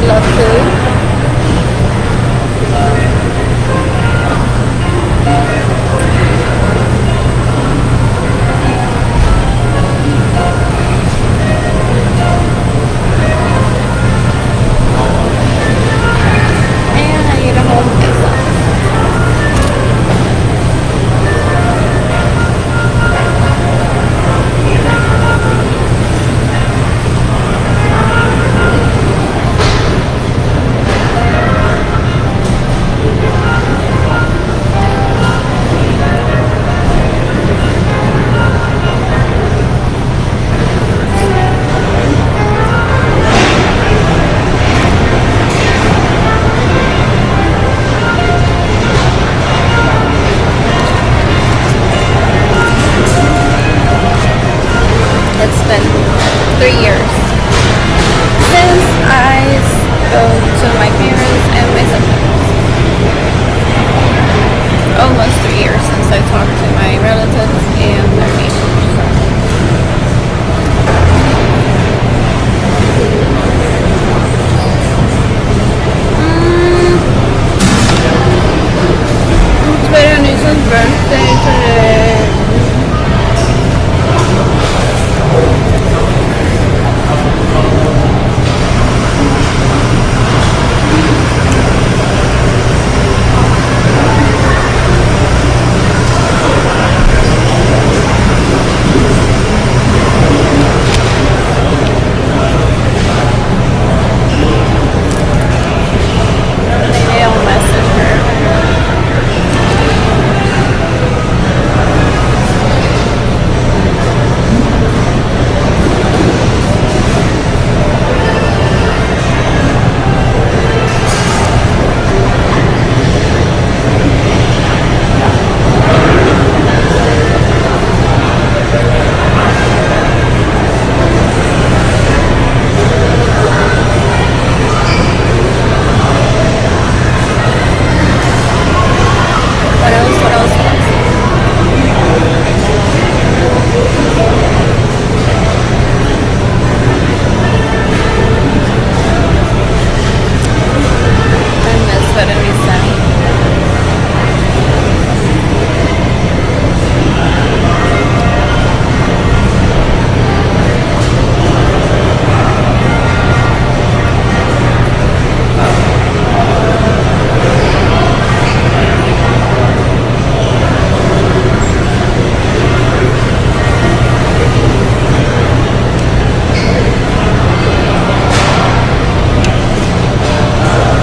love food. And I eat a whole pizza. It's been 3 years since I spoke to my parents and my siblings. Almost 3 years since I talked to my relatives and their neighbors. It's Berenice's birthday today. Maybe I'll message her. What else? What else? What else? I miss Berenice.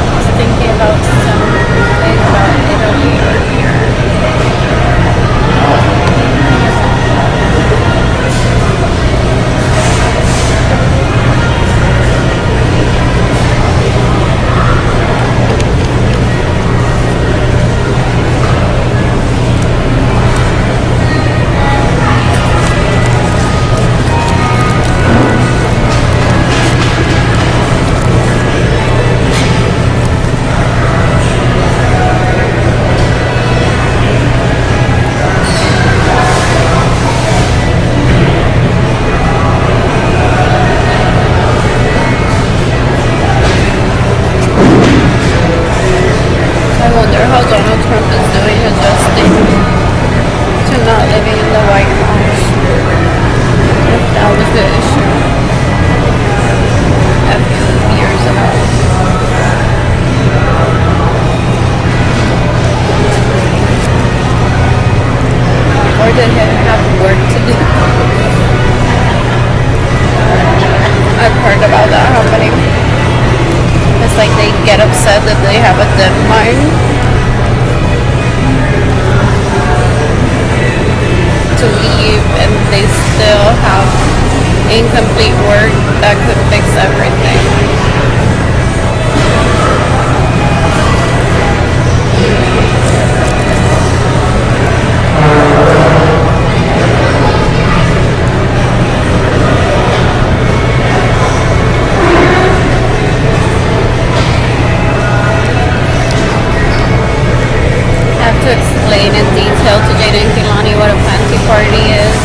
I was thinking about something about Italy earlier. I wonder how Donald Trump is doing adjusting to not living in the White House. If that was the issue a few years ago. Or did he have work to do? I've heard about that happening. It's like they get upset that they have a deadline to leave and they still have incomplete work that could fix everything. Have to explain in detail to Jada and Kilani what a fancy party is.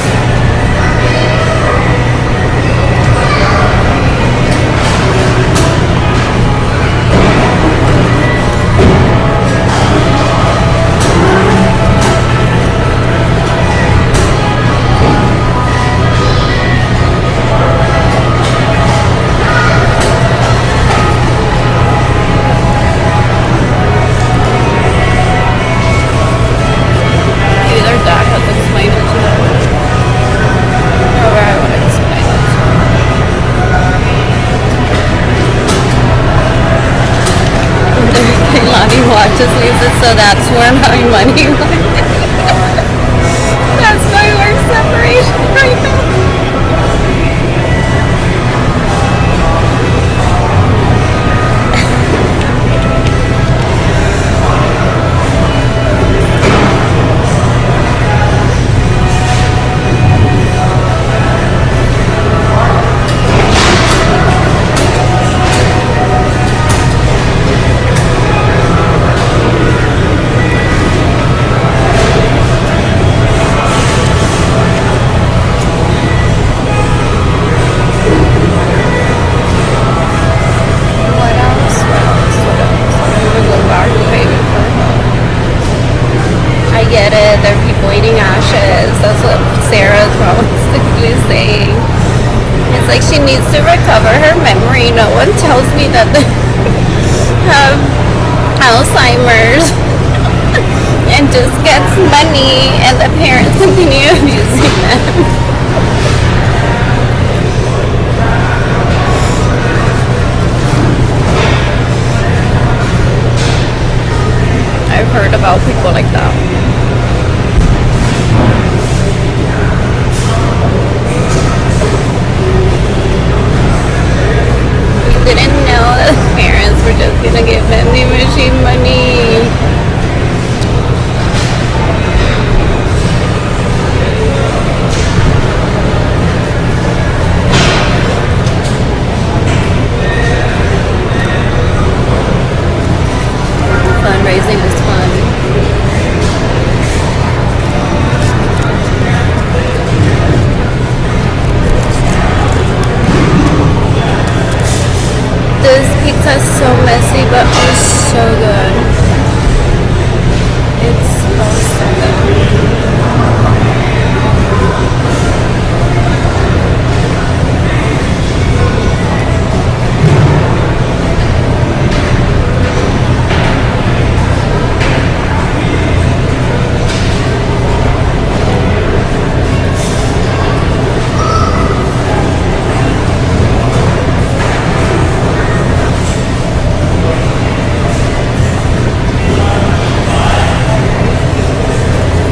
Lonnie watches music, so that's where my money went. That's my work separation right now. What else? What else? What else? I'm gonna go back to baby for her. I get it. There are people eating ashes. That's what Sarah's probably saying. It's like she needs to recover her memory. No one tells me that they have Alzheimer's and just gets money and the parents continue abusing them. I've heard about people like that. Didn't know that parents were just gonna give vending machine money. Fundraising is fun. This pizza is so messy, but oh, so good. It's so good.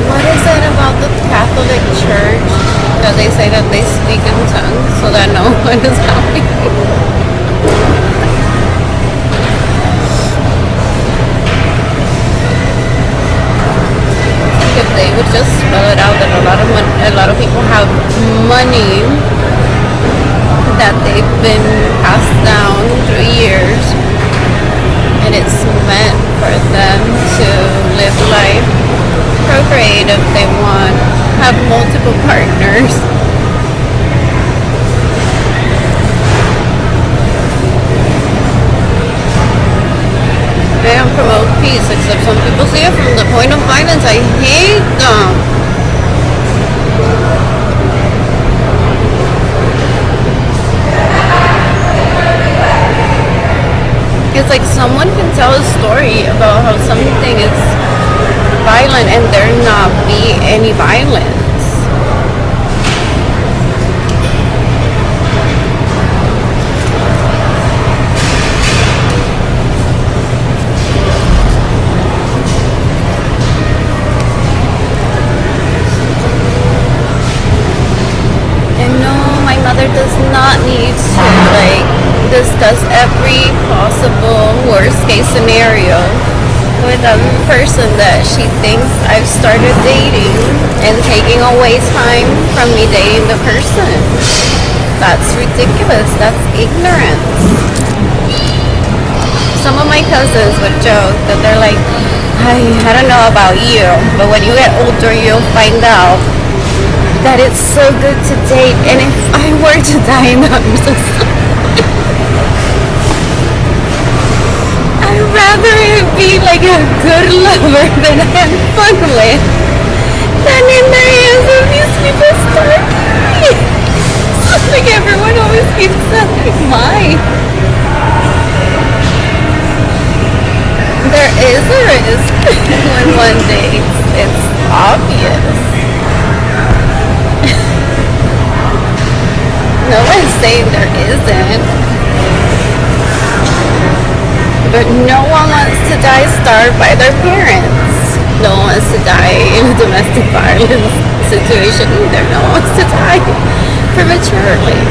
What is it about the Catholic Church that they say that they speak in tongues so that no one is happy? If they would just spell it out that a lot of people have money that they've been passed down through years, and it's meant for them to live life, procreate if they want, have multiple partners. They don't promote peace, except some people see it from the point of violence. I hate them. It's like someone can tell a story about how something is violent and there not be any violence. And no, my mother does not need to discuss every possible worst case scenario with a person that she thinks I've started dating and taking away time from me dating the person. That's ridiculous. That's ignorance. Some of my cousins would joke that they're like, I don't know about you, but when you get older, you'll find out that it's so good to date. And if I were to die in I'm so sorry. I'd rather it be like a good lover that I have fun with than in the hands of these people starting. So like everyone always keeps saying mine. There is a risk when one dates. It's obvious. No one's saying there isn't. But no one wants to die starved by their parents. No one wants to die in a domestic violence situation either. No one wants to die prematurely.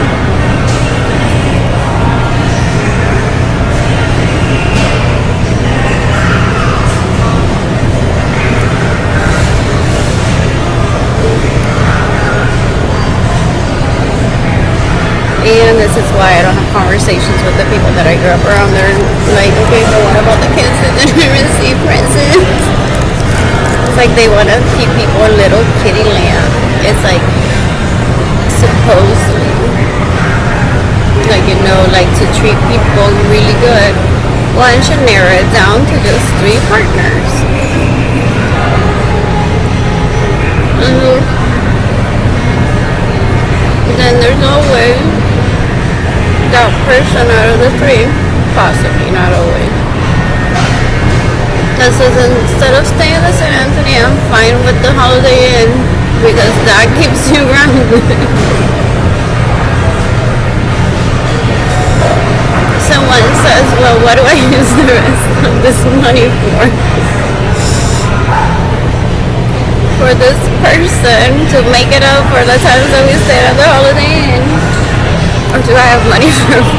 And this is why I don't have conversations with the people that I grew up around. They're like, okay, but what about the kids that didn't receive presents? It's like they want to keep people in little kitty land. It's like, supposedly, like, you know, like to treat people really good. One should narrow it down to just 3 partners. Then there's no way that person out of the 3, possibly, not always. This is instead of staying in the St. Anthony, I'm fine with the Holiday Inn because that keeps you grounded. Someone says, well, what do I use the rest of this money for? For this person to make it up for the times that we stayed at the Holiday Inn? Or do I have money for it?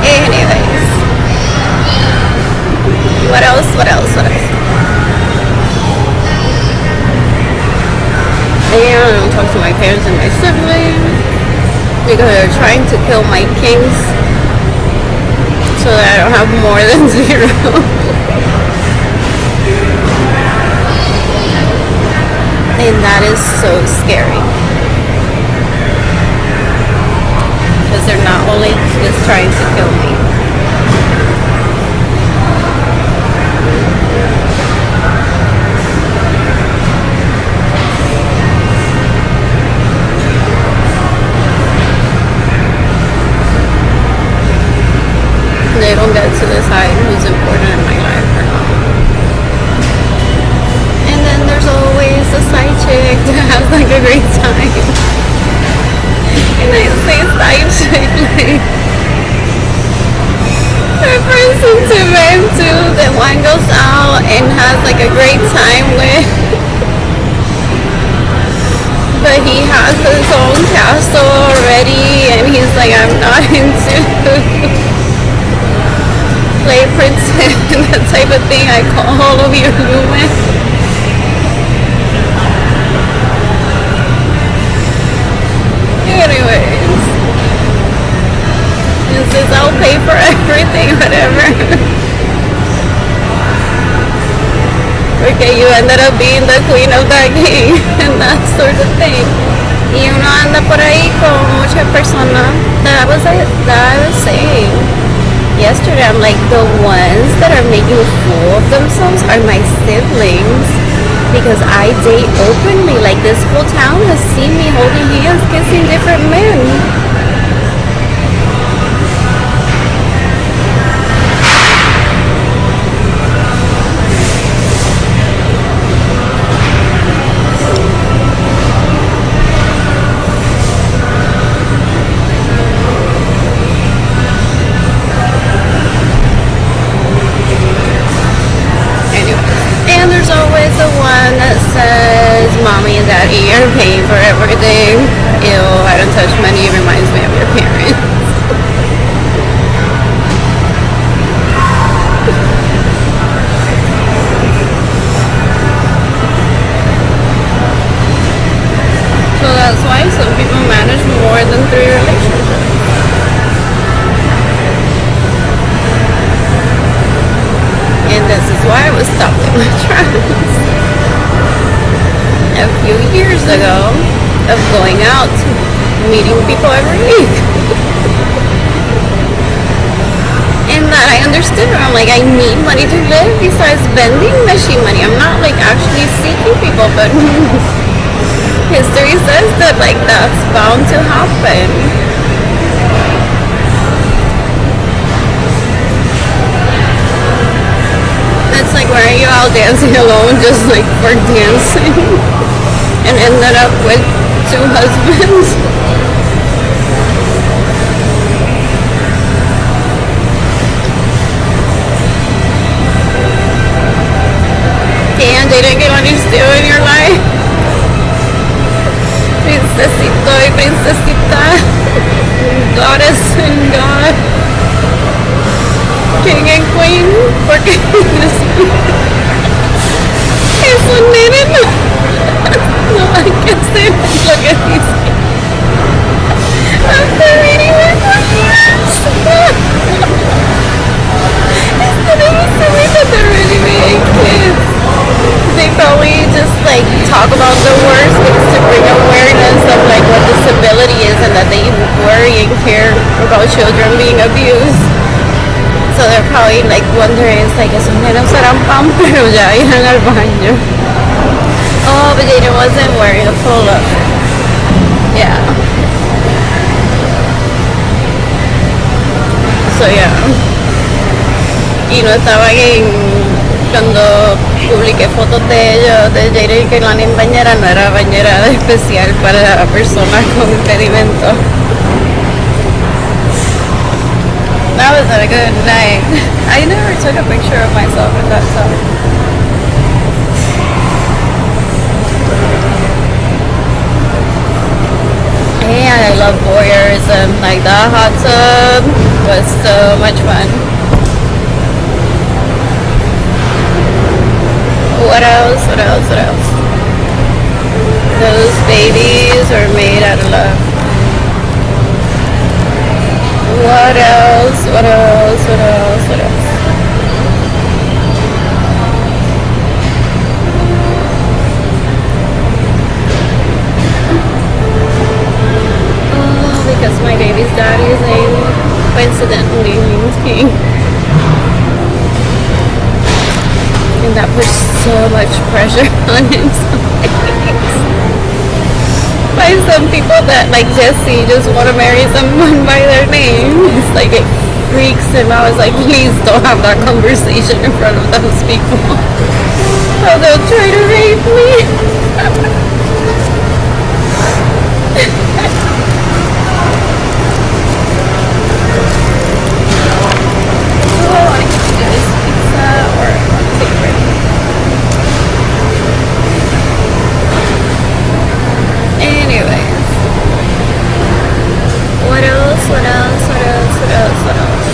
Anyways. What else? And I don't talk to my parents and my siblings because they're trying to kill my kings so that I don't have more than 0. And that is so scary. Because they're not only just trying to kill me. They don't get to decide who's important in my life or not. And then there's always a side chick that has like a great time. And I say side chick like person to men too, that one goes out and has like a great time with, but he has his own castle already and he's like, I'm not into play pretend, that type of thing. I call all of you human. Anyways, he says I'll pay for everything, whatever. Okay, you ended up being the queen of that king and that sort of thing. Y uno anda por ahí con muchas personas. That I was saying yesterday. I'm like, the ones that are making a fool of themselves are my siblings, because I date openly. Like, this whole town has seen me holding hands, kissing different men. Mommy and daddy are paying for everything. Ew, I don't touch money. It reminds me of your parents. So that's why some people manage more than 3 relationships. And this is why I was stopped in my tracks a few years ago of going out, meeting people every week. And that I understood her. I'm like, I need money to live besides vending machine money. I'm not like actually seeking people, but history says that like that's bound to happen. It's like, why are you all dancing alone just like for dancing? And ended up with 2 husbands. goddess and god, king and queen, porque eso nene no hay que hacer lo que dice. After reading it for years. It's gonna be so weird that they're really being kids. They probably just like talk about the worst things to bring awareness of like what disability is and that they worry and care about children being abused. So they're probably like wondering, it's like, esos nenos serán pan, pero ya irán al baño. Oh, but Jaden wasn't wearing a pull-up. Yeah. So yeah. Y no estaban cuando publiqué fotos de ellos, de Jaden y Kehlani en bañera, no era bañera especial para personas con impedimento. That was a good night. I never took a picture of myself in that tub. And I love voyeurism. Like that hot tub was so much fun. What else? What else? What else? Those babies are made out of love. What else? What else? What else? What else? Oh, because my baby's daddy's name coincidentally means king. And that puts so much pressure on him sometimes. By some people that like Jesse just want to marry someone by their name. It's like it freaks him out. It's like, please don't have that conversation in front of those people. Or they'll try to rape me. Oh, I want to get to this pizza or I want to take a break. Anyways. What else? What else? What else? What else? What else?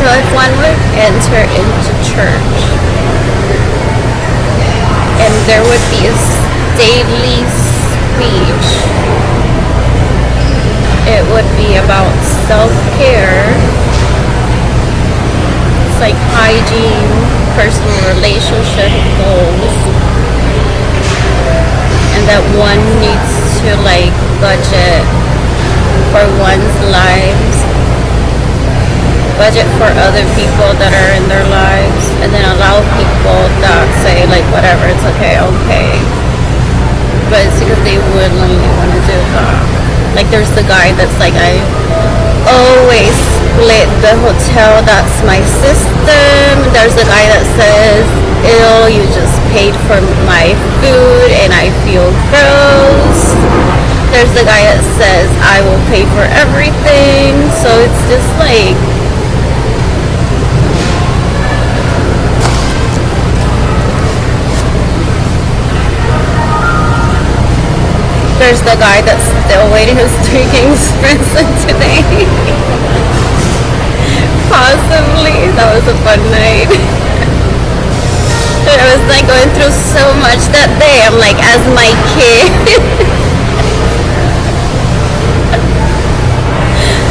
So if one would enter into church and there would be a daily speech, it would be about self-care, it's like hygiene, personal relationship goals, and that one needs to like budget for one's lives, budget for other people that are in their lives, and then allow people that say like whatever, it's okay, but it's because they willingly want to do that. Like there's the guy that's like, I always split the hotel, that's my system. There's the guy that says, ew, you just paid for my food and I feel gross. There's the guy that says, I will pay for everything. So it's just like, there's the guy that's still waiting his drinking espresso today. Possibly. That was a fun night. I was like going through so much that day. I'm like, as my kid.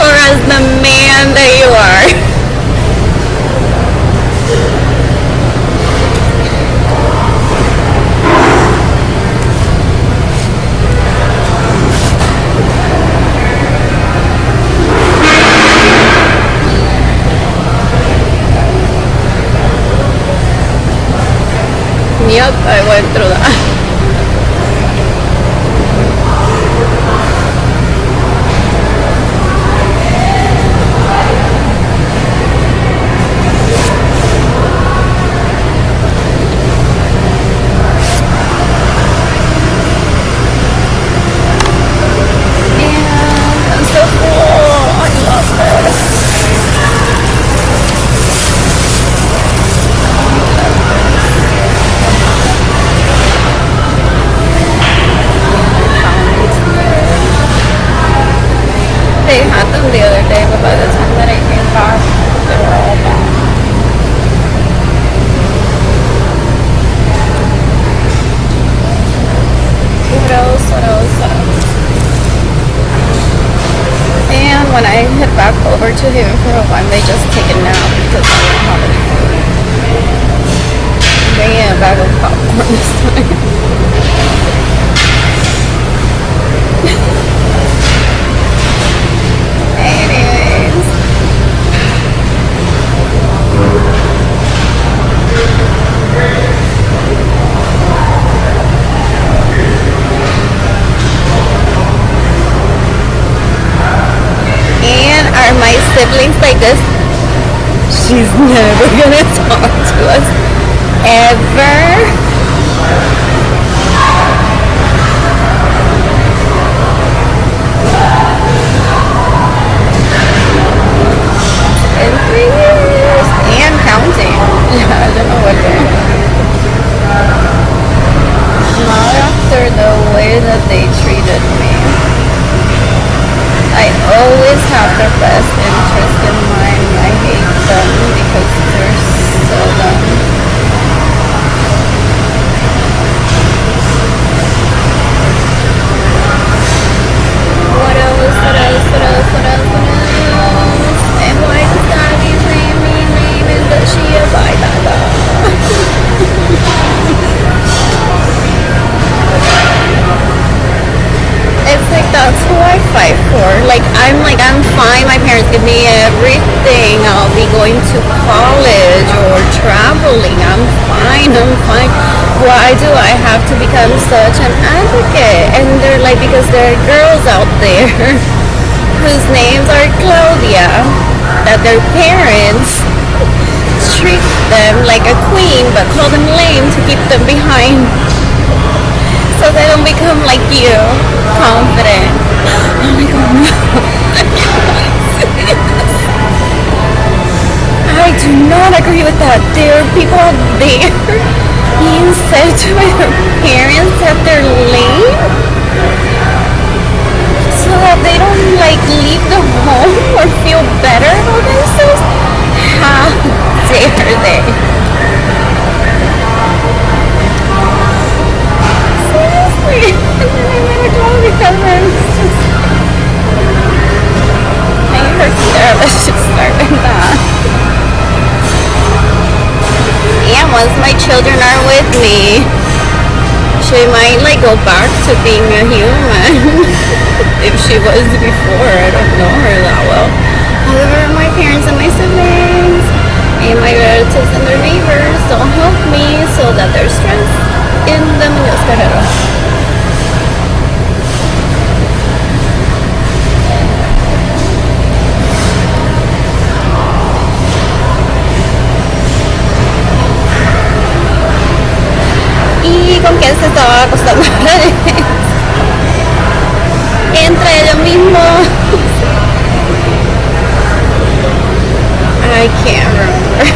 Or as the man that you are. Yep, I went through that. what else? And when I head back over to Haven for a while, I may just take a nap because I don't have any food. Bring in a bag of popcorn this time. Anyways. And are my siblings like this? She's never gonna talk to us ever. In 3 years and counting. Yeah, I don't know what day. Not after the way that they treated me. I always have their best interest in mind. I hate them because they're so dumb. What else? What else? What else? What else? What else? And why does Daddy's name is the Shia by Dada? It's like that's who I fight for. I'm fine. My parents give me everything. I'll be going to college or traveling. I'm fine. Why do I have to become such an advocate? And they're like, because there are girls out there whose names are Claudia, that their parents treat them like a queen but call them lame to keep them behind. So they don't become like you, confident. I'm like, oh no, I do not agree with that. There are people out there being said to their parents that they're lame so that they don't leave the home or feel better about themselves. How dare they? Seriously. Maybe her therapist should start with that. And once my children are with me, she might go back to being a human. If she was before, I don't know her that well. However, my parents and my siblings and my relatives and their neighbors don't help me, so that there's stress in the Muñoz Guerrero. ¿Y con quién se estaba acostando? Entre ellos mismos. I can't remember.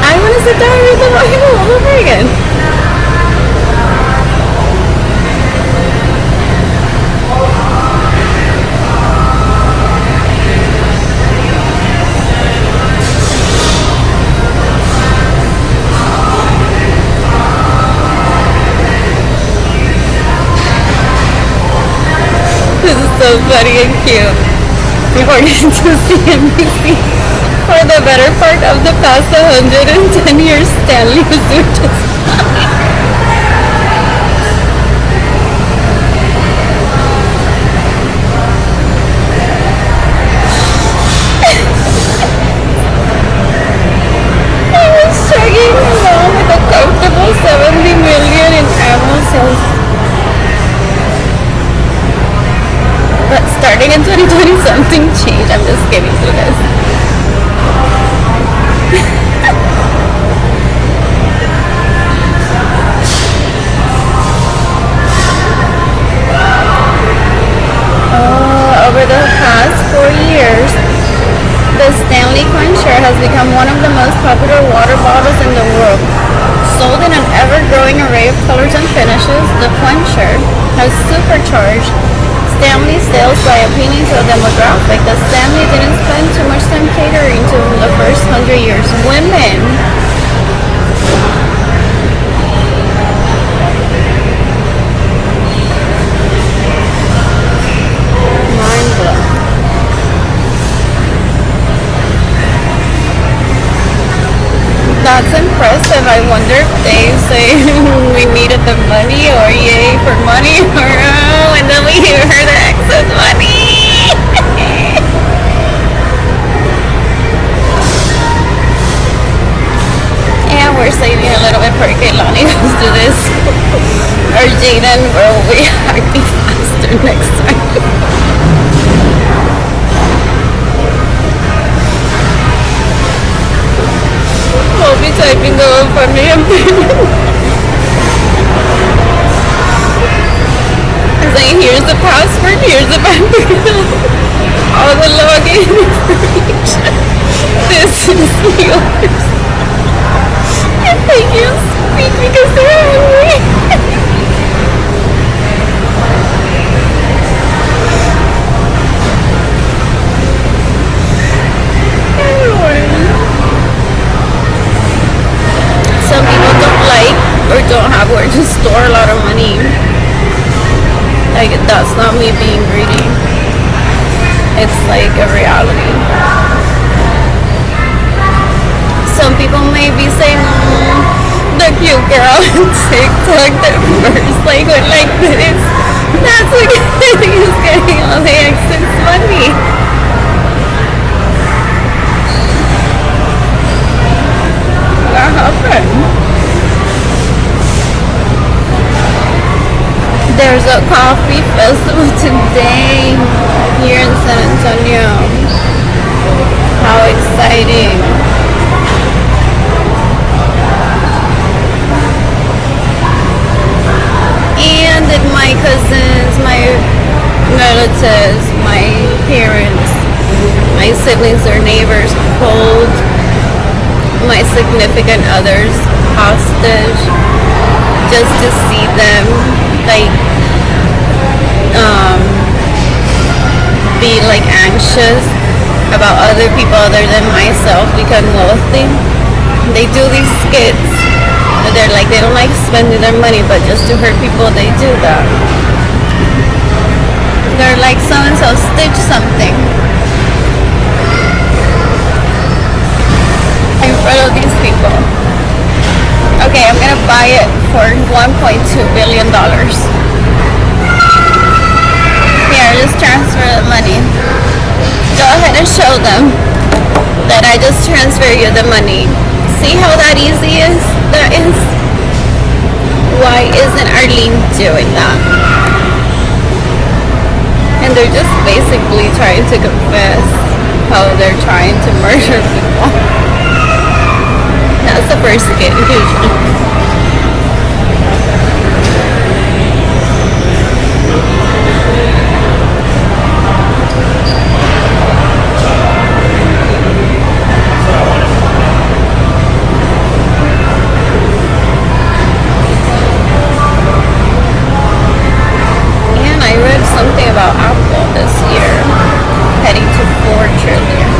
I want to sit down and read the Bible all over again. This is so funny and cute. According to CNBC, for the better part of the past 110 years, Stanley was doing just fine. I was chugging along with a comfortable 70 million in annual sales. But starting in 2020, something changed. I'm just kidding, you guys. Over the past 4 years, the Stanley Quencher has become one of the most popular water bottles in the world. Sold in an ever-growing array of colors and finishes, the Quencher has supercharged Stanley sales by appealing to a demographic that Stanley didn't spend too much time catering to in the first 100 years. Women. That's impressive. I wonder if they say we needed the money or yay for money or and then we give her the excess money. And we're saving a little bit for Kehlani goes to this. Or Jaden will be acting faster next time. We'll be typing the funny and saying here's the password, here's the bank account, all the login information. This is yours. And they can't speak because they're hungry. Some people don't like or don't have where to store a lot of money. Like, that's not me being greedy. It's like a reality. Some people may be saying, the cute girl on TikTok that first like went like this. That's what he's getting all the excess money. What happened? There's a coffee festival today here in San Antonio. How exciting. And my cousins, my relatives, my parents, my siblings, their neighbors hold my significant others hostage just to see them like be like anxious about other people other than myself become wealthy. They do these skits. They're like, they don't like spending their money, but just to hurt people, they do that. They're like, so-and-so stitch something in front of these people. Okay, I'm gonna buy it for $1.2 billion. Here, just transfer the money. Go ahead and show them that I just transfer you the money. See how that easy is? That is. Why isn't Arlene doing that? And they're just basically trying to confess how they're trying to murder people. That's the first skit usually. Something about Apple this year, heading to 4 trillion.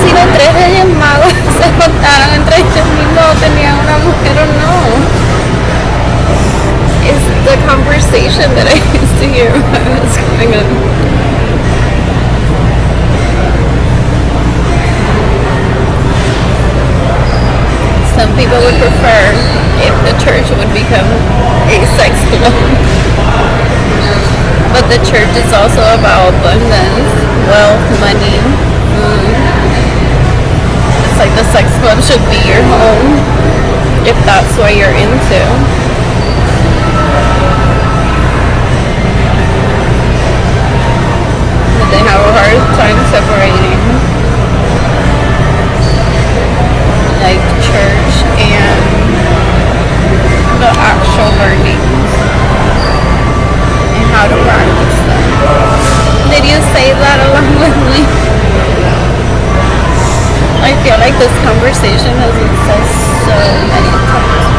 Si los 3 Reyes Magos se contaron entre ellos mismos, tenían una mujer o no. It's the conversation that I used to hear when I was growing up. Some people would prefer if the church would become a sex club. But the church is also about abundance, wealth, money, food. It's like the sex club should be your home if that's what you're into. But they have a hard time separating like church and the actual learnings and how to practice them. Did you say that along with me? I feel like this conversation has been said so many times.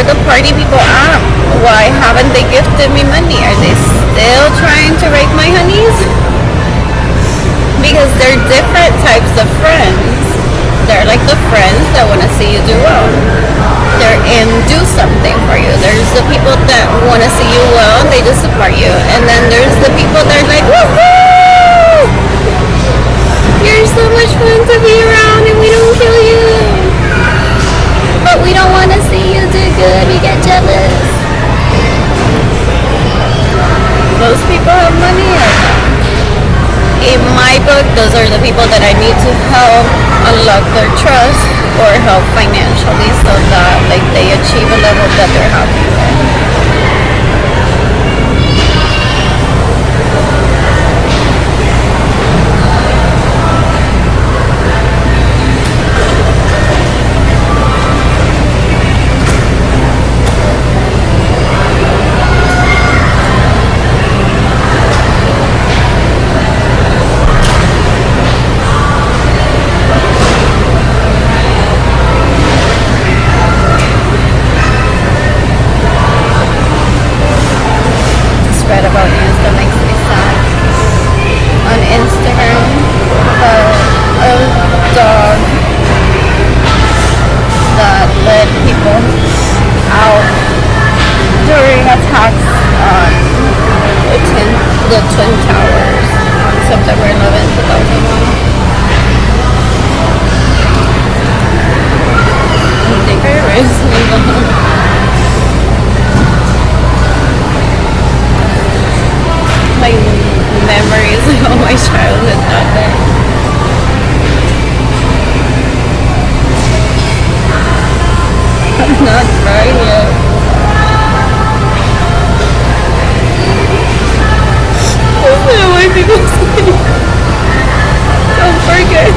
The party people at? Why haven't they gifted me money? Are they still trying to rake my honeys? Because they're different types of friends. They're like the friends that want to see you do well. They're in do something for you. There's the people that want to see you well and they just support you. And then there's the people that are like, woohoo! You're so much fun to be around and we don't kill you. But we don't want to see you do good. We get jealous. Those people have money. In my book, those are the people that I need to help unlock their trust or help financially so that like they achieve a level that they're happy with. Read about news that makes me sad. On Instagram, a dog that led people out during attacks on the Twin Towers on September 11, 2001. I think I erased them. My memories of my childhood that day. I'm not crying yet. That's not why people say. Don't forget.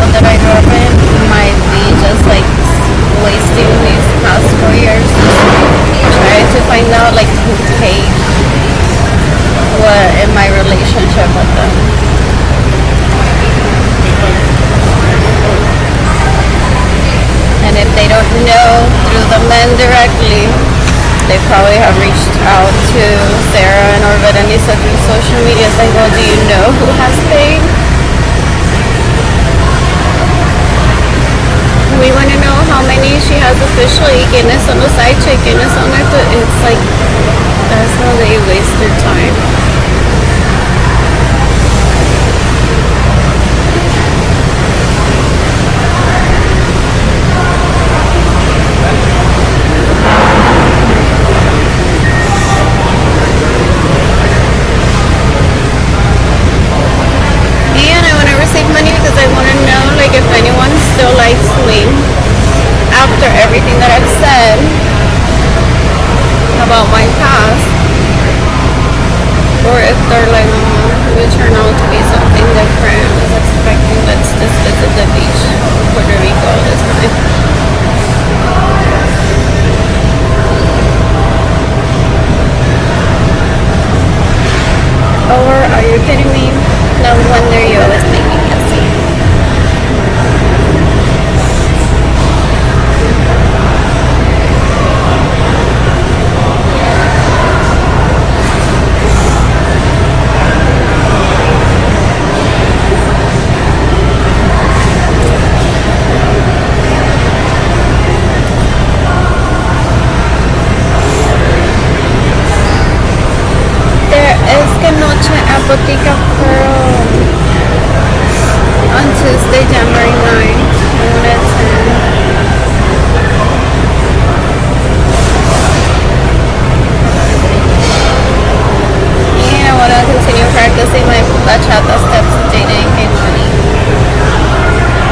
town that I grew up in might be just like wasting these past 4 years trying to find out like who paid what in my relationship with them. And if they don't know through the men directly, they probably have reached out to Sarah and Orville and Lisa through social media saying, well, do you know who has paid? We want to know how many she has officially. ¿Quiénes son los side chick? ¿Quiénes son it's like, that's how they waste their time. And I want to receive money because I want to know like if anyone still likes me after everything that I've said about my past, or if they're like, we turn out to be something different. I was expecting let's just visit the beach in Puerto Rico this time. Or are you kidding me? No wonder you always make me guessy. Botica Pearl on Tuesday, January 9th, noon at 10. And I want to continue practicing my bachata steps of dating and money.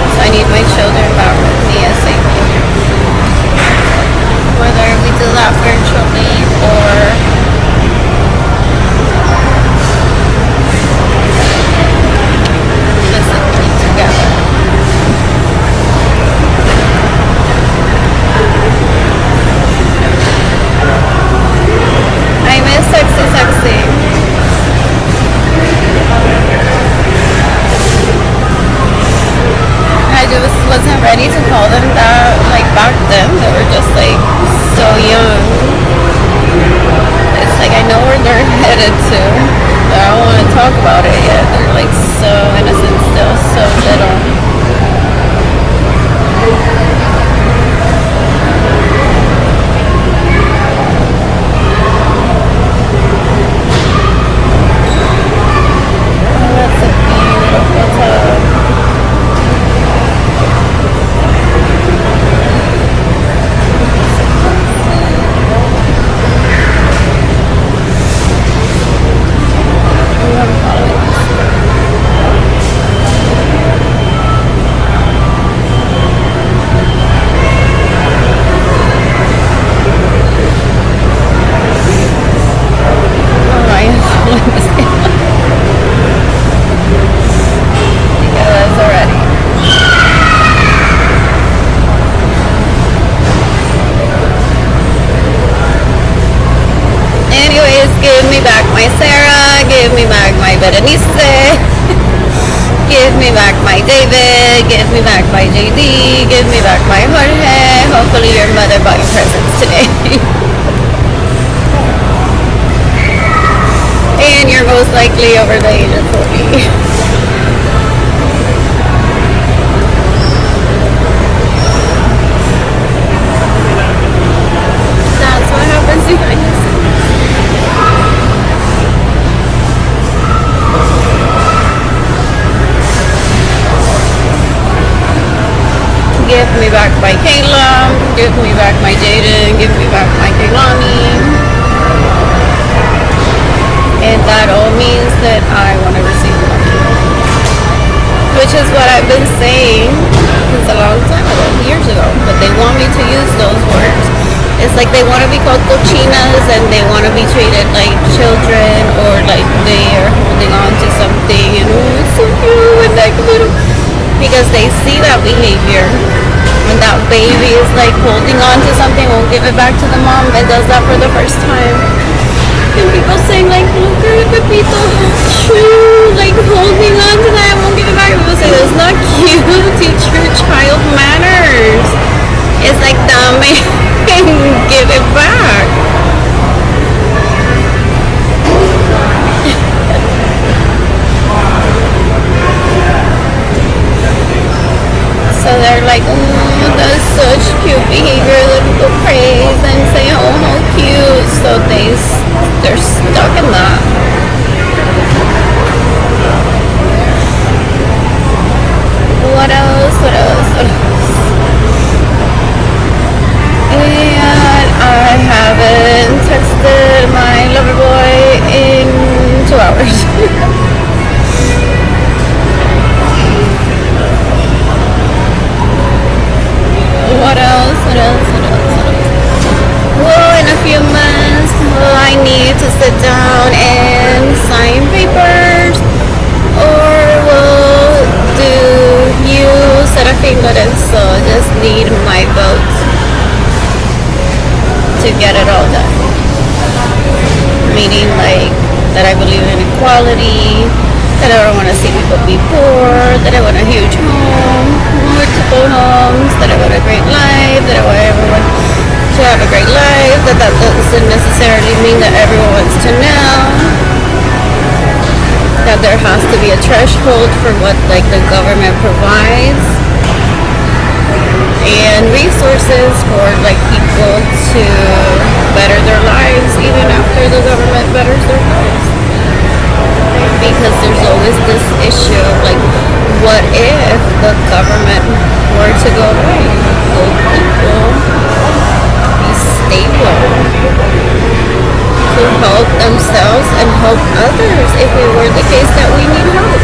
So I need my children back with me ASAP. Whether we do that virtually or sexy. I just wasn't ready to call them that like back then. They were just like so young. It's like I know where they're headed to, but I don't want to talk about it yet. They're like so innocent still, so little. Give me back my Sarah, give me back my Berenice, give me back my David, give me back my JD, give me back my Jorge. Hopefully your mother bought you presents today. And you're most likely over the age of 40. That's what happens behind the scenes. Give me back my Kayla, give me back my Jaden, give me back my Kaylani. And that all means that I want to receive money. Which is what I've been saying since a long time ago, years ago. But they want me to use those words. It's like they want to be called cochinas and they want to be treated like children or like they are holding on to something and oh, it's so cute and like little. Because because they see that behavior. When that baby is like holding on to something, won't give it back to the mom, and does that for the first time. And people saying like, look at Pepito, how cute, like holding on to that, won't give it back. People say that's not cute. Teach your child manners. It's like dumb and give it back. So they're like, oh, that's such cute behavior that people praise and say, oh, how cute. So they're stuck in that. What else? What else? What else? And I haven't texted my lover boy in 2 hours. What else? What else? What else? What else? Well, in a few months, I need to sit down and sign papers, or will do you Serafin Lorenzo just need my vote to get it all done. Meaning like that I believe in equality, that I don't want to see people be poor, that I want a huge home, multiple homes, that I want a great life, that I want everyone to have a great life, that doesn't necessarily mean that everyone wants to know, that there has to be a threshold for what like the government provides, and resources for like people to better their lives even after the government betters their lives. Because there's always this issue of like, what if the government were to go away? Will people be stable to help themselves and help others if it were the case that we need help?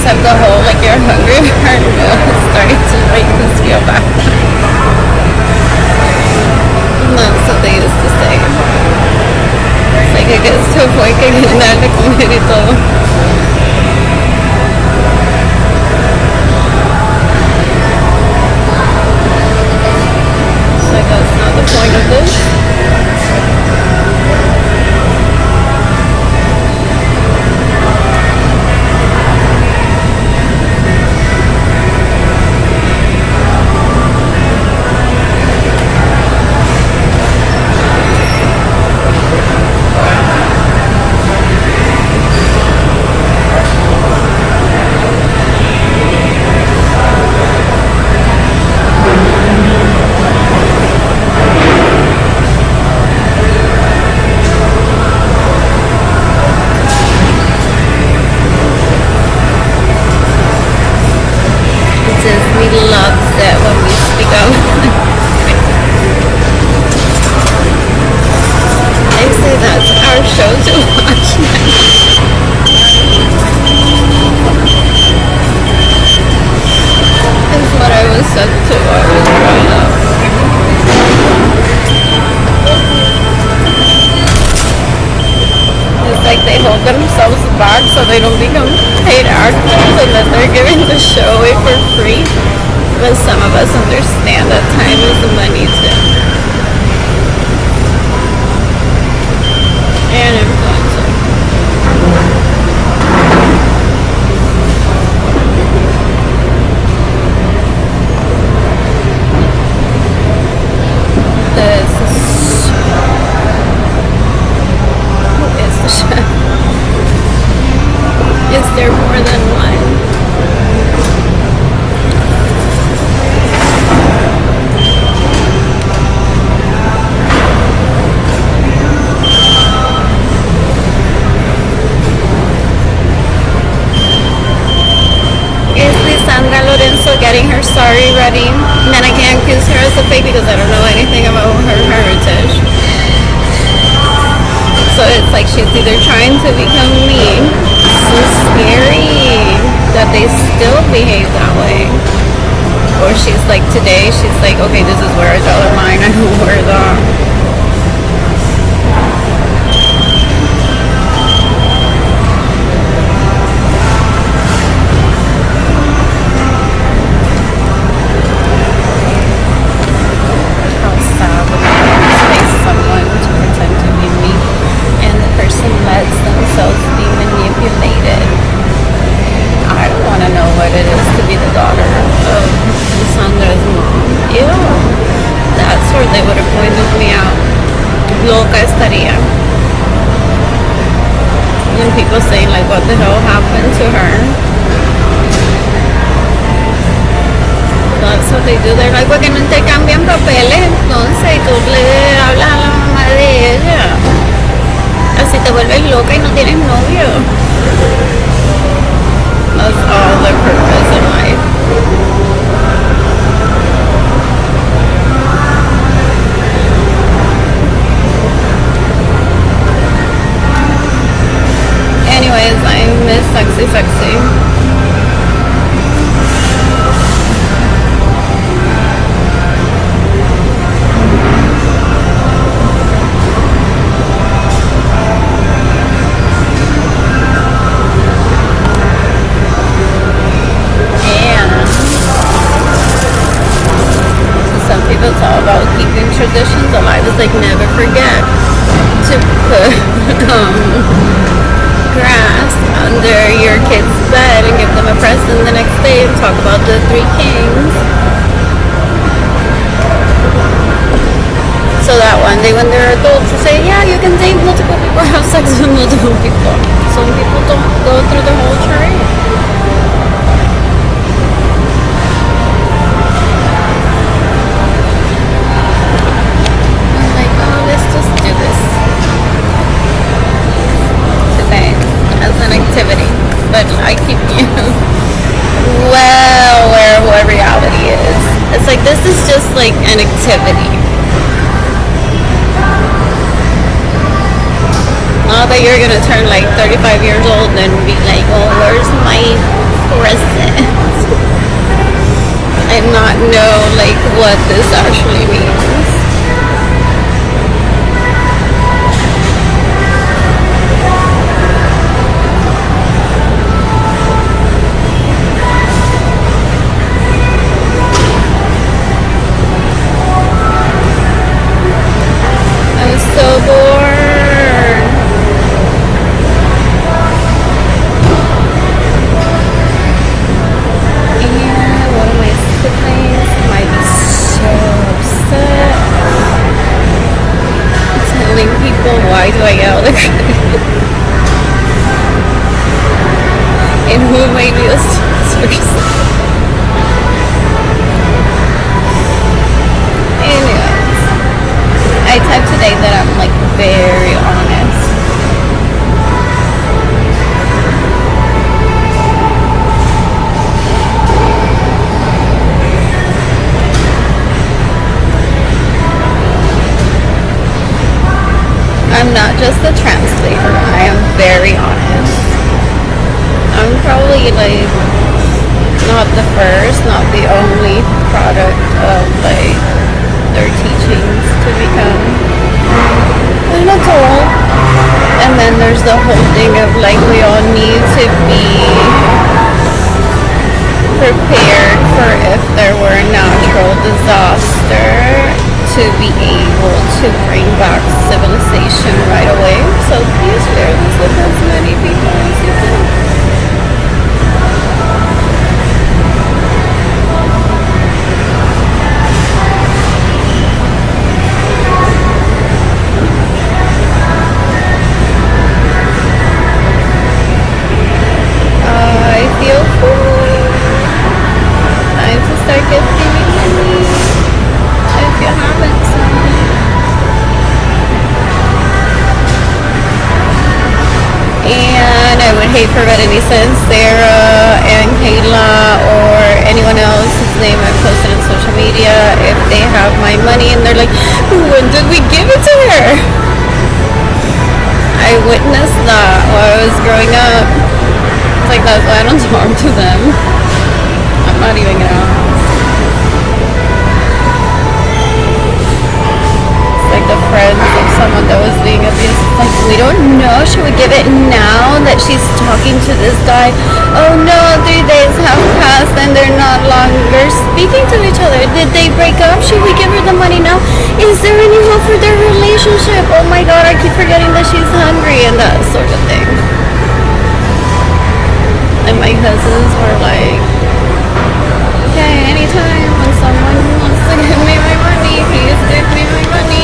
The whole like you're hungry part is starting to make this feel bad. That's what they used to say. It's like it gets to a point que quieren darle comer y todo. It's like that's not the point of this. Loves it when we speak of. They say that's our show to watch next. Is what I was said to when I was growing up. It's like they hold themselves back so they don't become paid actors, and then they're giving the show away for free. But some of us understand that time is money too. And influencer. Who is the chef? she's either trying to become me. So scary that they still behave that way. Or she's like today, she's like, okay, this is where I draw the line. I know where the someone to pretend to be me, and the person lets themselves be manipulated. I don't want to know what it is to be the daughter of Sandra's mom. Ew. That's where they would have pointed me out. Loca estaría. And people saying like, what the hell happened to her? That's what they do. They're like, porque no intercambian papeles entonces y tú le hablas a la mamá de ella. Así te vuelves loca y no tienes novio. That's all the purpose in life. Anyways, I miss sexy. It's all about keeping traditions alive. It's like never forget to put grass under your kid's bed and give them a present the next day and talk about the three kings. So that one day when they're adults to say, yeah, you can date multiple people, have sex with multiple people. Some people don't go through the whole charade. But I keep you well aware of what reality is. It's like this is just like an activity. Not that you're gonna turn like 35 years old and be like, well, where's my present? And not know like what this actually means. Why do I yell like and who made me this person? Anyways, I typed today that I'm like very honest. I'm not just a translator, I am very honest. I'm probably like not the first, not the only product of like their teachings to become an adult. And then there's the whole thing of like we all need to be prepared for if there were a natural disaster to be able to bring back civilization right away. So please share this with as many people as you can. I feel full. Time to start gifting me money. If you haven't, and I would hate for Berenice and Sarah and Kayla or anyone else whose name I've posted on social media if they have my money and they're like, when did we give it to her? I I witnessed that while I was growing up. It's like that's why I don't talk to them. I'm not even gonna. Like the friends of someone that was being abused. Like, we don't know. Should we give it now that she's talking to this guy? Oh no, 3 days have passed and they're not longer speaking to each other. Did they break up? Should we give her the money now? Is there any hope for their relationship? Oh my god, I keep forgetting that she's hungry and that sort of thing. And my cousins were like, okay, anytime when someone wants to give me my money, please give me my money.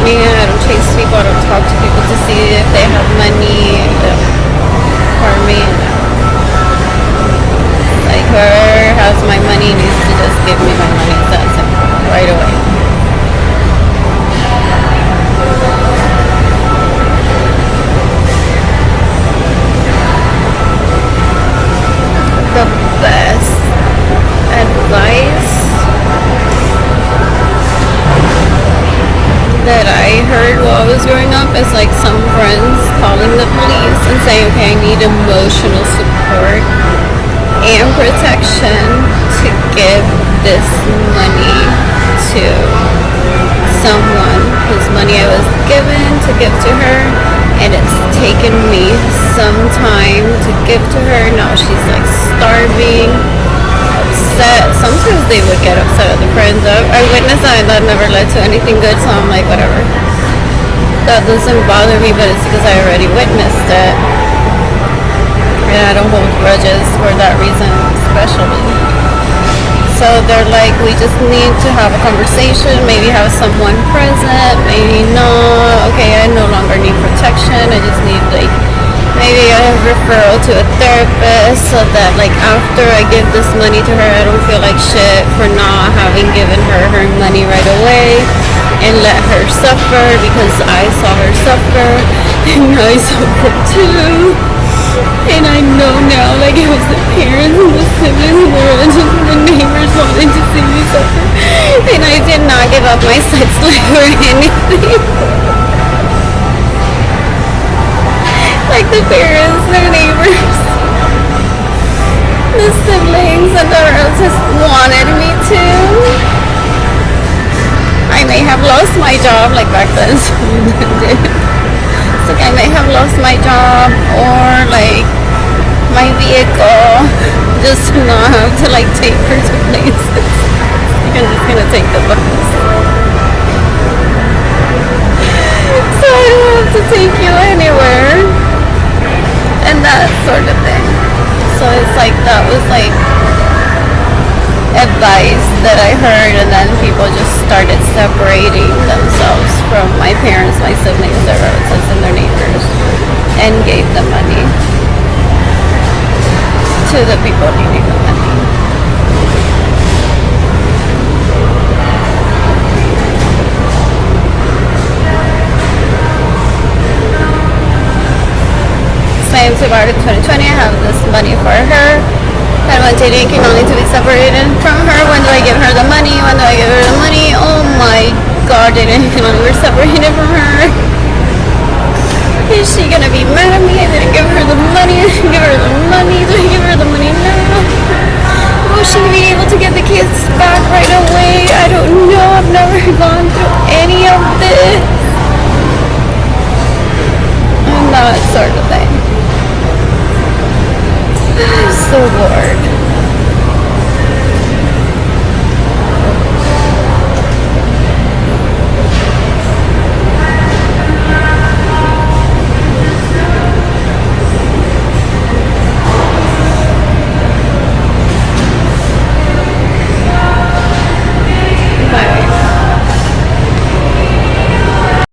I don't chase people, I don't talk to people to see if they have money for me. Like, whoever has my money needs to just give me my money. That's it, right away. The best advice that I heard while I was growing up is like some friends calling the police and saying, okay, I need emotional support and protection to give this money to someone whose money I was given to give to her, and it's taken me some time to give to her. Now she's like starving, upset. Sometimes they would get upset at the friends. I witnessed that, and that never led to anything good, so I'm like, whatever. That doesn't bother me, but it's because I already witnessed it. And I don't hold grudges for that reason, especially. So they're like, we just need to have a conversation, maybe have someone present, maybe not. Okay, I no longer need protection, I just need like maybe a referral to a therapist so that like after I give this money to her, I don't feel like shit for not having given her her money right away and let her suffer, because I saw her suffer and I suffer too. And I know now, like, it was the parents and the siblings and the relatives and the neighbors wanting to see me suffer. And I did not give up my sex life or anything. Like the parents, the neighbors, the siblings, and the relatives wanted me to. I may have lost my job, like back then, so like I may have lost my job or like my vehicle, just not have to like take her to places. I'm just gonna take the bus. So I don't have to take you anywhere. And that sort of thing. So it's like that was like advice that I heard, and then people just started separating themselves from my parents, my siblings, their relatives, and their neighbors, and gave the money to the people needing the money. Same to Barter 2020, I have this money for her. And when dating can only to be separated from her. When do I give her the money? When do I give her the money? Oh my god, dating can only be separated from her. Is she gonna be mad at me? I didn't give her the money. I didn't give her the money. Do I give her the money now? Will she be able to get the kids back right away? I don't know. I've never gone through any of this. And that sort of thing. I'm so bored.